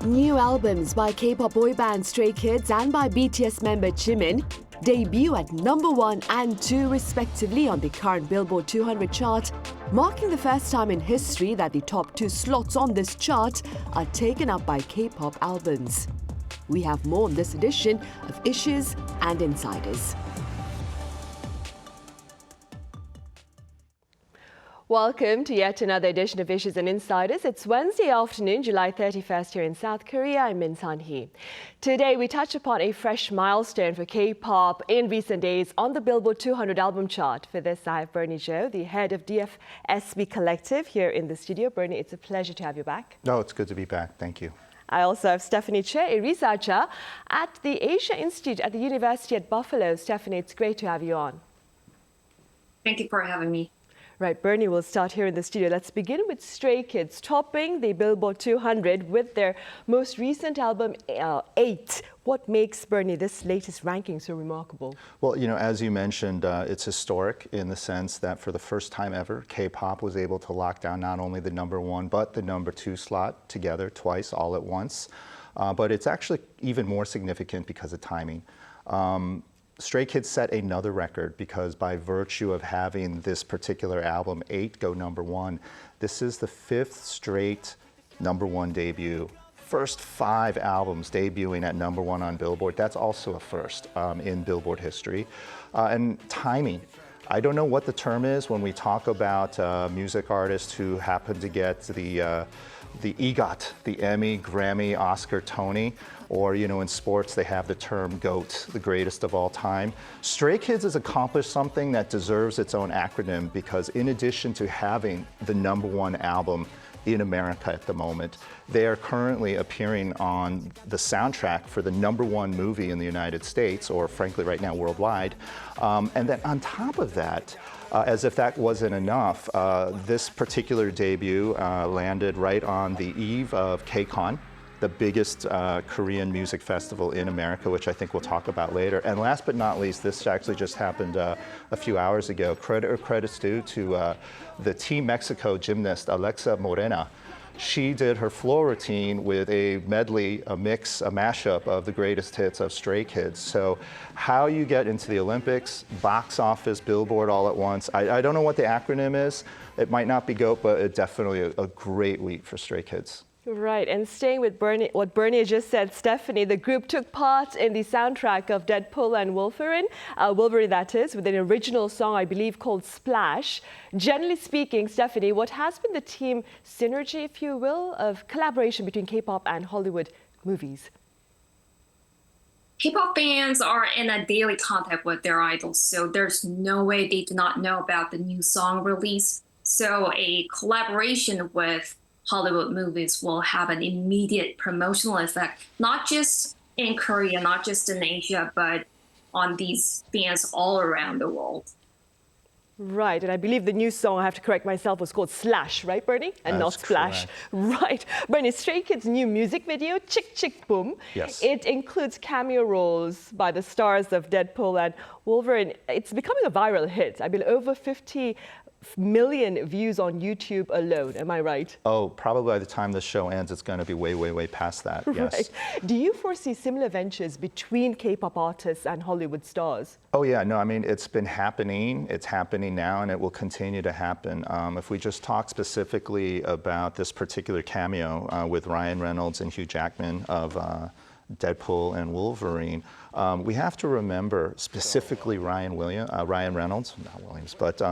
New albums by K-pop boy band Stray Kids and by BTS member Jimin debut at number 1 and 2 respectively on the current Billboard 200 chart, marking the first time in history that the top 2 slots on this chart are taken up by K-pop albums. We have more on this edition of Issues and Insiders. Welcome to yet another edition of Issues and Insiders. It's Wednesday afternoon, July 31st here in South Korea. I'm Min Sunhee. Today we touch upon a fresh milestone for K-pop in recent days on the Billboard 200 album chart. For this, I have Bernie Cho, the head of DFSB Kollective, here in the studio. Bernie, it's a pleasure to have you back. No, it's good to be back. Thank you. I also have Stephanie Choi, a researcher at the Asia Institute at the University at Buffalo. Stephanie, it's great to have you on. Thank you for having me. Right, Bernie, we'll start here in the studio. Let's begin with Stray Kids, topping the Billboard 200 with their most recent album, 8. What makes, Bernie, this latest ranking so remarkable? Well, you know, as you mentioned, it's historic in the sense that for the first time ever, K-pop was able to lock down not only the number 1, but the number 2 slot together twice, all at once. But it's actually even more significant because of timing. Stray Kids set another record because by virtue of having this particular album, 8, go number 1, this is the 5th straight number 1 debut. First 5 albums debuting at number 1 on Billboard. That's also a first in Billboard history. And timing. I don't know what the term is when we talk about music artists who happen to get the EGOT, the Emmy, Grammy, Oscar, Tony, or, you know, in sports they have the term GOAT, the greatest of all time. Stray Kids has accomplished something that deserves its own acronym because in addition to having the number 1 album in America at the moment, they are currently appearing on the soundtrack for the number 1 movie in the United States, or frankly right now worldwide. And then on top of that, as if that wasn't enough, this particular debut landed right on the eve of KCON, the biggest Korean music festival in America, which I think we'll talk about later. And last but not least, this actually just happened a few hours ago. Credit's due to the Team Mexico gymnast, Alexa Morena. She did her floor routine with a medley, a mix, a mashup of the greatest hits of Stray Kids. So how you get into the Olympics, box office, Billboard all at once. I don't know what the acronym is. It might not be GOAT, but it's definitely a great week for Stray Kids. Right, and staying with Bernie, what Bernie just said, Stephanie, the group took part in the soundtrack of Deadpool and Wolverine, that is, with an original song, I believe, called Splash. Generally speaking, Stephanie, what has been the team synergy, if you will, of collaboration between K-pop and Hollywood movies? K-pop fans are in a daily contact with their idols, so there's no way they do not know about the new song release. So a collaboration with Hollywood movies will have an immediate promotional effect, not just in Korea, not just in Asia, but on these fans all around the world. Right, and I believe the new song, I have to correct myself, was called Slash, right, Bernie? And not Splash. Correct. Right. Bernie, Stray Kids' new music video, Chick Chick Boom. Yes. It includes cameo roles by the stars of Deadpool and Wolverine. It's becoming a viral hit. I believe over 50 million views on YouTube alone. Am I right? Oh, probably by the time this show ends, it's going to be way, way, way past that. Yes. Right. Do you foresee similar ventures between K-pop artists and Hollywood stars? Oh yeah, no, I mean, it's been happening, it's happening now, and it will continue to happen. If we just talk specifically about this particular cameo with Ryan Reynolds and Hugh Jackman of Deadpool and Wolverine, we have to remember specifically Ryan Reynolds, not Williams, but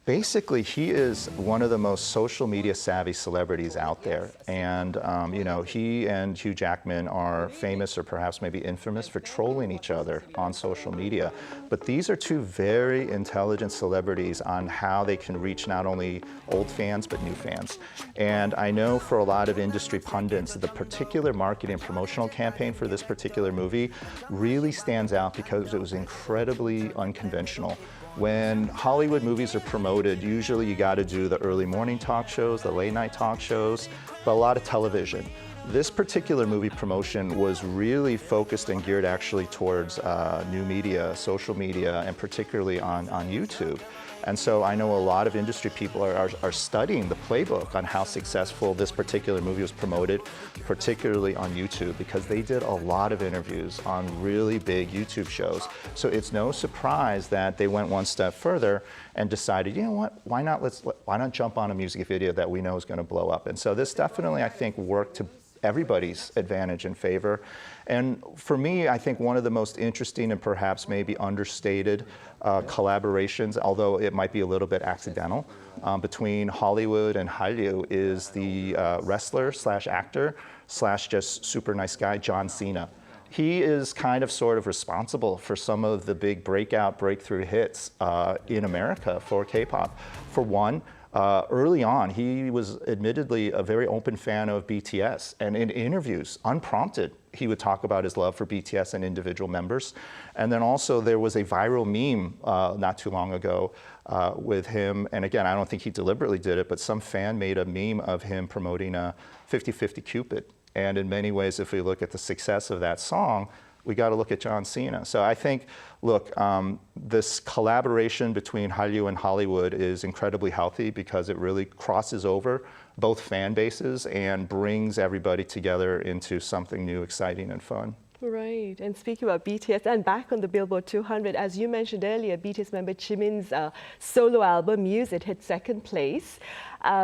basically, he is one of the most social media savvy celebrities out there. And, you know, he and Hugh Jackman are famous or perhaps maybe infamous for trolling each other on social media. But these are two very intelligent celebrities on how they can reach not only old fans, but new fans. And I know for a lot of industry pundits, the particular marketing and promotional campaign for this particular movie really stands out because it was incredibly unconventional. When Hollywood movies are promoted, usually you got to do the early morning talk shows, the late night talk shows, but a lot of television. This particular movie promotion was really focused and geared actually towards new media, social media, and particularly on YouTube. And so I know a lot of industry people are studying the playbook on how successful this particular movie was promoted, particularly on YouTube, because they did a lot of interviews on really big YouTube shows. So it's no surprise that they went one step further and decided, you know what, why not jump on a music video that we know is going to blow up? And so this definitely, I think, worked to everybody's advantage and favor. And for me, I think one of the most interesting and perhaps maybe understated collaborations, although it might be a little bit accidental, between Hollywood and Hallyu is the wrestler slash actor slash just super nice guy, John Cena. He is kind of sort of responsible for some of the big breakthrough hits in America for K-pop. For one, early on, he was admittedly a very open fan of BTS, and in interviews, unprompted, he would talk about his love for BTS and individual members. And then also there was a viral meme not too long ago with him, and again, I don't think he deliberately did it, but some fan made a meme of him promoting a 50-50 Cupid. And in many ways, if we look at the success of that song, we got to look at John Cena. So I think, look, this collaboration between Hallyu and Hollywood is incredibly healthy because it really crosses over both fan bases and brings everybody together into something new, exciting, and fun. Right. And speaking about BTS and back on the Billboard 200, as you mentioned earlier, BTS member Jimin's solo album, Muse, it hit second place.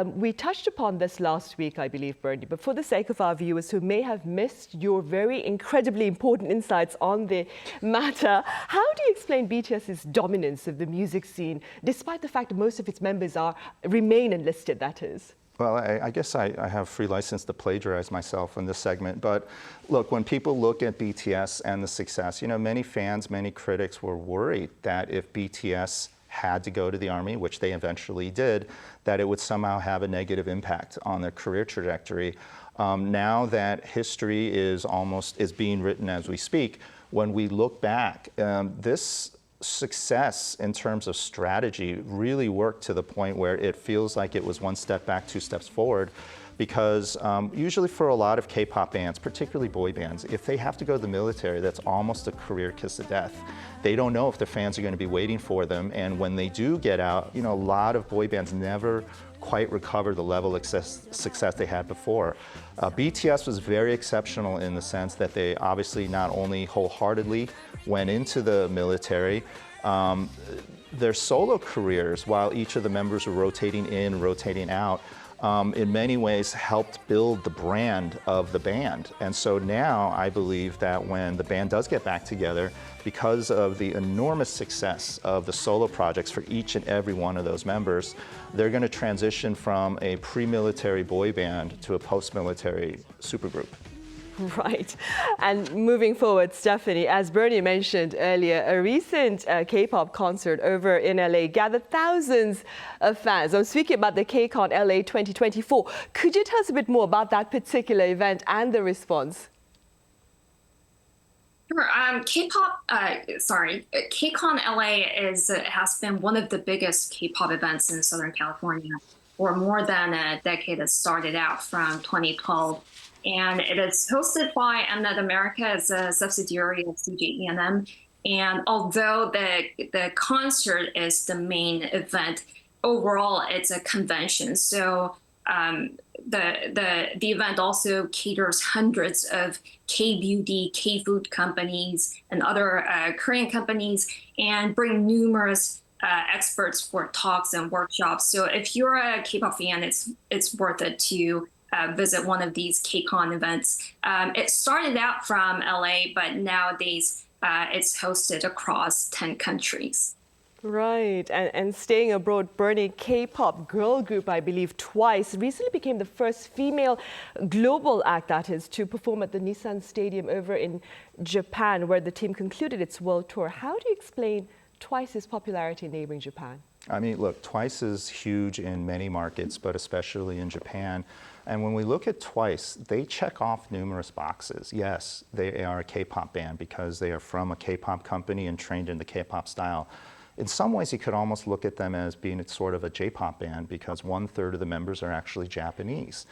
We touched upon this last week, I believe, Bernie, but for the sake of our viewers who may have missed your very incredibly important insights on the matter, how do you explain BTS's dominance of the music scene, despite the fact that most of its members remain enlisted, that is? Well, I guess I have free license to plagiarize myself in this segment, but look, when people look at BTS and the success, you know, many fans, many critics were worried that if BTS had to go to the army, which they eventually did, that it would somehow have a negative impact on their career trajectory. Now that history is being written as we speak, when we look back, this success in terms of strategy really worked to the point where it feels like it was one step back, two steps forward. Because usually for a lot of K-pop bands, particularly boy bands, if they have to go to the military, that's almost a career kiss of death. They don't know if their fans are going to be waiting for them, and when they do get out, you know, a lot of boy bands never quite recover the level of success they had before. BTS was very exceptional in the sense that they obviously not only wholeheartedly went into the military, their solo careers, while each of the members were rotating in, rotating out, in many ways helped build the brand of the band. And so now I believe that when the band does get back together, because of the enormous success of the solo projects for each and every one of those members, they're going to transition from a pre-military boy band to a post-military supergroup. Right. And moving forward, Stephanie, as Bernie mentioned earlier, a recent K-pop concert over in LA gathered thousands of fans. I'm speaking about the KCON LA 2024. Could you tell us a bit more about that particular event and the response? Sure. KCON LA has been one of the biggest K-pop events in Southern California for more than a decade. It started out from 2012. And it is hosted by Mnet America as a subsidiary of CJENM. And although the concert is the main event, overall it's a convention. So the event also caters hundreds of K-beauty, K-food companies, and other Korean companies, and bring numerous experts for talks and workshops. So if you're a K-pop fan, it's worth it to visit one of these KCON events. It started out from LA, but nowadays it's hosted across 10 countries. Right, and staying abroad, Bernie, K-pop girl group, I believe Twice, recently became the first female global act, that is, to perform at the Nissan Stadium over in Japan, where the team concluded its world tour. How do you explain Twice's popularity in neighboring Japan? I mean, look, Twice is huge in many markets, but especially in Japan. And when we look at Twice, they check off numerous boxes. Yes, they are a K-pop band because they are from a K-pop company and trained in the K-pop style. In some ways, you could almost look at them as being sort of a J-pop band because 1/3 of the members are actually Japanese.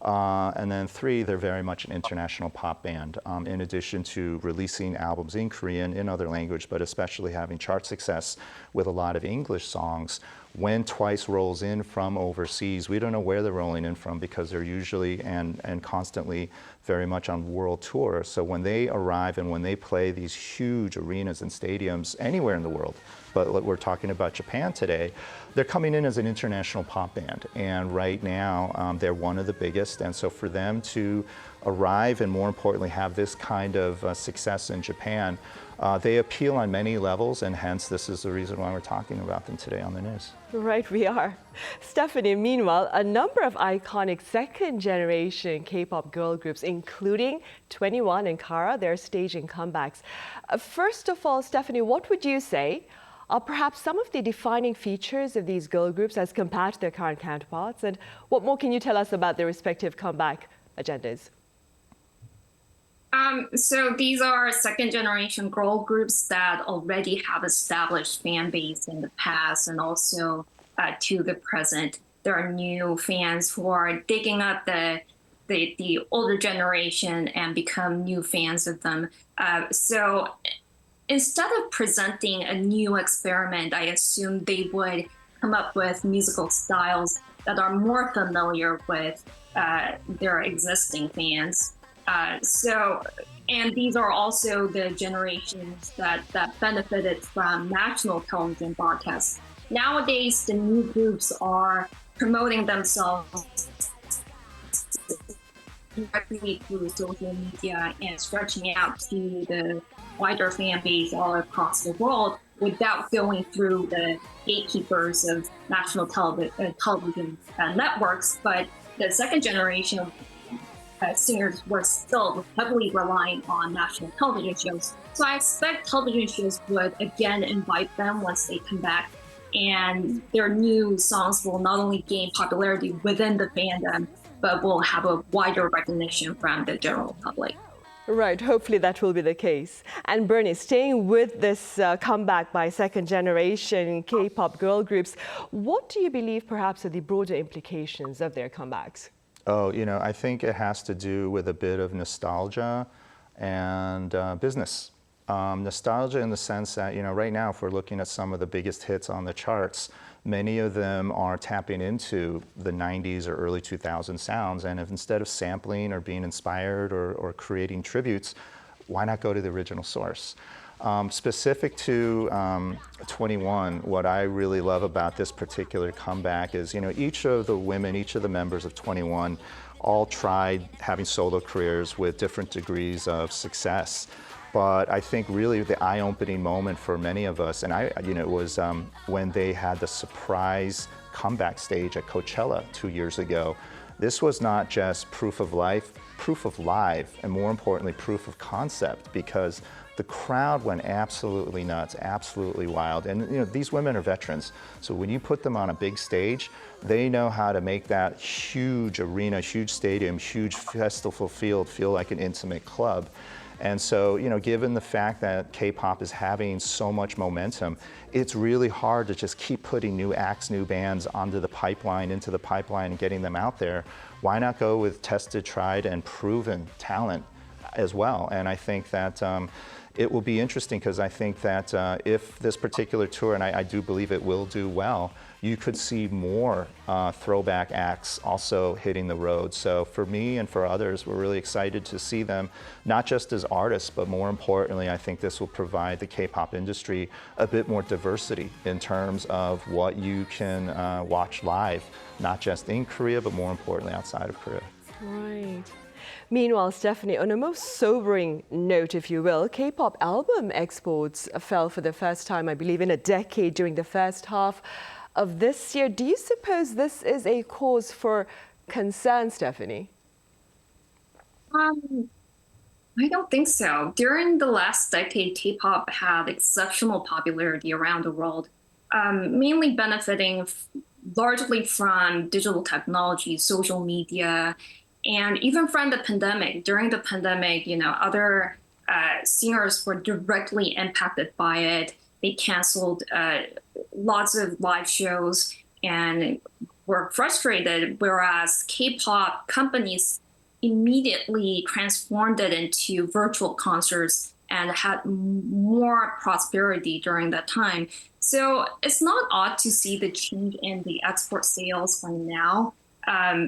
And then 3, they're very much an international pop band, in addition to releasing albums in Korean, in other language, but especially having chart success with a lot of English songs. When Twice rolls in from overseas, we don't know where they're rolling in from because they're usually and constantly very much on world tour. So when they arrive and when they play these huge arenas and stadiums anywhere in the world, but we're talking about Japan today, they're coming in as an international pop band. And right now, they're one of the biggest. And so for them to arrive and more importantly have this kind of success in Japan, they appeal on many levels, and hence this is the reason why we're talking about them today on the news. Right, we are. Stephanie, meanwhile, a number of iconic second-generation K-pop girl groups, including 21 and Kara, they're staging comebacks. First of all, Stephanie, what would you say are perhaps some of the defining features of these girl groups as compared to their current counterparts? And what more can you tell us about their respective comeback agendas? So these are second-generation girl groups that already have established fan base in the past and also to the present. There are new fans who are digging up the older generation and become new fans of them. So instead of presenting a new experiment, I assume they would come up with musical styles that are more familiar with their existing fans. And these are also the generations that benefited from national television broadcasts. Nowadays, the new groups are promoting themselves directly through social media and stretching out to the wider fan base all across the world without going through the gatekeepers of national television networks. But the second generation of singers were still heavily relying on national television shows. So I expect television shows would again invite them once they come back, and their new songs will not only gain popularity within the fandom, but will have a wider recognition from the general public. Right, hopefully that will be the case. And Bernie, staying with this comeback by second-generation K-pop girl groups, what do you believe perhaps are the broader implications of their comebacks? Oh, I think it has to do with a bit of nostalgia and business. Nostalgia in the sense that, right now, if we're looking at some of the biggest hits on the charts, many of them are tapping into the 90s or early 2000s sounds. And if instead of sampling or being inspired or creating tributes, why not go to the original source? Specific to 21, what I really love about this particular comeback is, each of the women, each of the members of 21 all tried having solo careers with different degrees of success. But I think really the eye-opening moment for many of us, and it was when they had the surprise comeback stage at Coachella 2 years ago. This was not just proof of life, proof of live, and more importantly, proof of concept, because the crowd went absolutely nuts, absolutely wild. And these women are veterans. So when you put them on a big stage, they know how to make that huge arena, huge stadium, huge festival field feel like an intimate club. And so, given the fact that K-pop is having so much momentum, it's really hard to just keep putting new acts, new bands into the pipeline and getting them out there. Why not go with tested, tried, and proven talent as well? And I think that it will be interesting because I think that if this particular tour, and I do believe it will do well, you could see more throwback acts also hitting the road. So for me and for others, we're really excited to see them, not just as artists, but more importantly, I think this will provide the K-pop industry a bit more diversity in terms of what you can watch live, not just in Korea, but more importantly outside of Korea. Right. Meanwhile, Stephanie, on a most sobering note, if you will, K-pop album exports fell for the first time, I believe, in a decade during the first half of this year. Do you suppose this is a cause for concern, Stephanie? I don't think so. During the last decade, K-pop had exceptional popularity around the world, mainly benefiting largely from digital technology, social media, and even from the pandemic. During the pandemic, other singers were directly impacted by it. They canceled lots of live shows and were frustrated, whereas K-pop companies immediately transformed it into virtual concerts and had more prosperity during that time. So it's not odd to see the change in the export sales right now.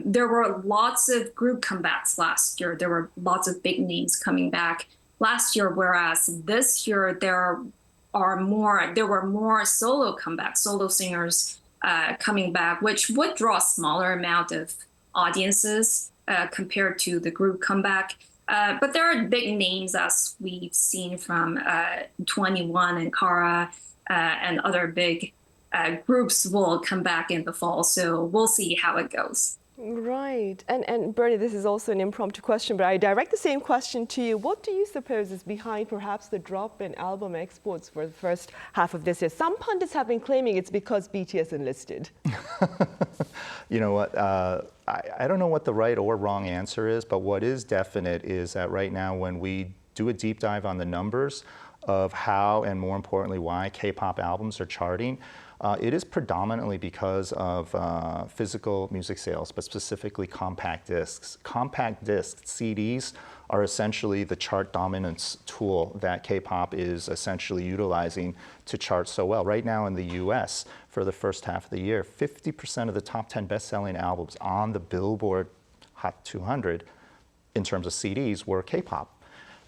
There were lots of group comebacks last year. There were lots of big names coming back last year, whereas this year there were more solo comebacks, solo singers coming back, which would draw a smaller amount of audiences compared to the group comeback. But there are big names, as we've seen from 21 and Kara and other big groups will come back in the fall. So we'll see how it goes. Right. And Bernie, this is also an impromptu question, but I direct the same question to you. What do you suppose is behind perhaps the drop in album exports for the first half of this year? Some pundits have been claiming it's because BTS enlisted. You know what? I don't know what the right or wrong answer is, but what is definite is that right now when we do a deep dive on the numbers of how and more importantly why K-pop albums are charting, it is predominantly because of physical music sales, but specifically compact discs. Compact discs, CDs, are essentially the chart dominance tool that K-pop is essentially utilizing to chart so well. Right now in the US, for the first half of the year, 50% of the top 10 best-selling albums on the Billboard Hot 200 in terms of CDs were K-pop.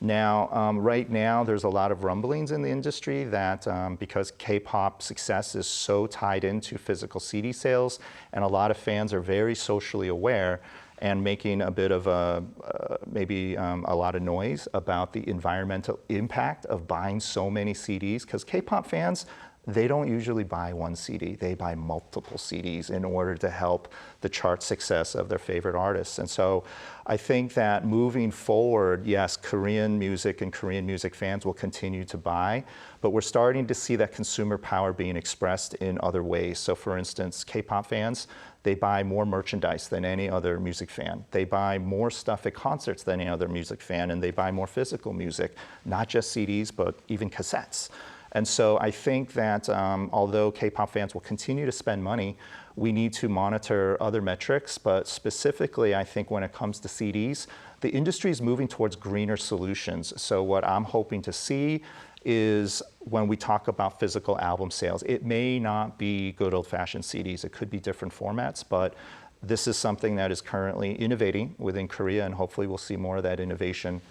Now, right now, there's a lot of rumblings in the industry that because K-pop success is so tied into physical CD sales, and a lot of fans are very socially aware and making a bit of maybe a lot of noise about the environmental impact of buying so many CDs, because K-pop fans, they don't usually buy one CD, they buy multiple CDs in order to help the chart success of their favorite artists. And so I think that moving forward, yes, Korean music and Korean music fans will continue to buy, but we're starting to see that consumer power being expressed in other ways. So for instance, K-pop fans, they buy more merchandise than any other music fan. They buy more stuff at concerts than any other music fan, and they buy more physical music, not just CDs, but even cassettes. And so I think that although K-pop fans will continue to spend money, we need to monitor other metrics, but specifically I think when it comes to CDs, the industry is moving towards greener solutions. So what I'm hoping to see is when we talk about physical album sales, it may not be good old-fashioned CDs, it could be different formats, but this is something that is currently innovating within Korea, and hopefully we'll see more of that innovation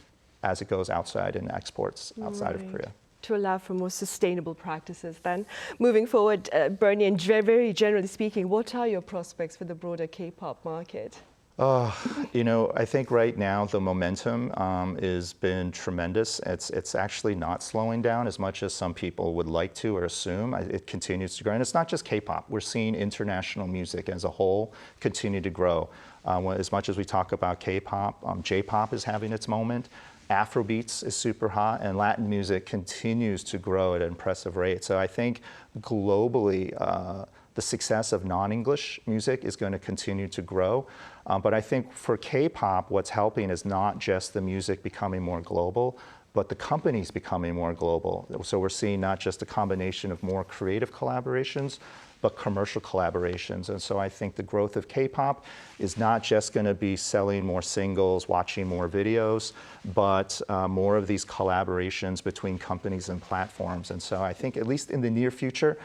as it goes outside and exports outside of Korea. To allow for more sustainable practices then. Moving forward, Bernie, and very generally speaking, what are your prospects for the broader K-pop market? You know, I think right now the momentum has been tremendous. It's actually not slowing down as much as some people would like to or assume. It continues to grow. And it's not just K-pop. We're seeing international music as a whole continue to grow. As much as we talk about K-pop, J-pop is having its moment. Afrobeats is super hot, and Latin music continues to grow at an impressive rate. So I think globally, the success of non-English music is going to continue to grow. But I think for K-pop, what's helping is not just the music becoming more global, but the companies becoming more global. So we're seeing not just a combination of more creative collaborations, but commercial collaborations. And so I think the growth of K-pop is not just going to be selling more singles, watching more videos, but more of these collaborations between companies and platforms. And so I think at least in the near future,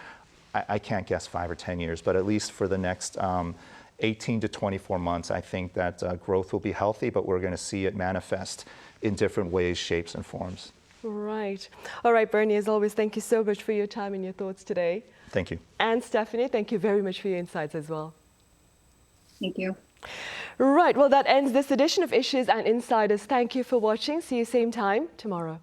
I can't guess 5 or 10 years, but at least for the next 18 to 24 months, I think that growth will be healthy, but we're going to see it manifest in different ways, shapes, and forms. Right. All right, Bernie, as always, thank you so much for your time and your thoughts today. Thank you. And Stephanie, thank you very much for your insights as well. Thank you. Right, well, that ends this edition of Issues and Insiders. Thank you for watching. See you same time tomorrow.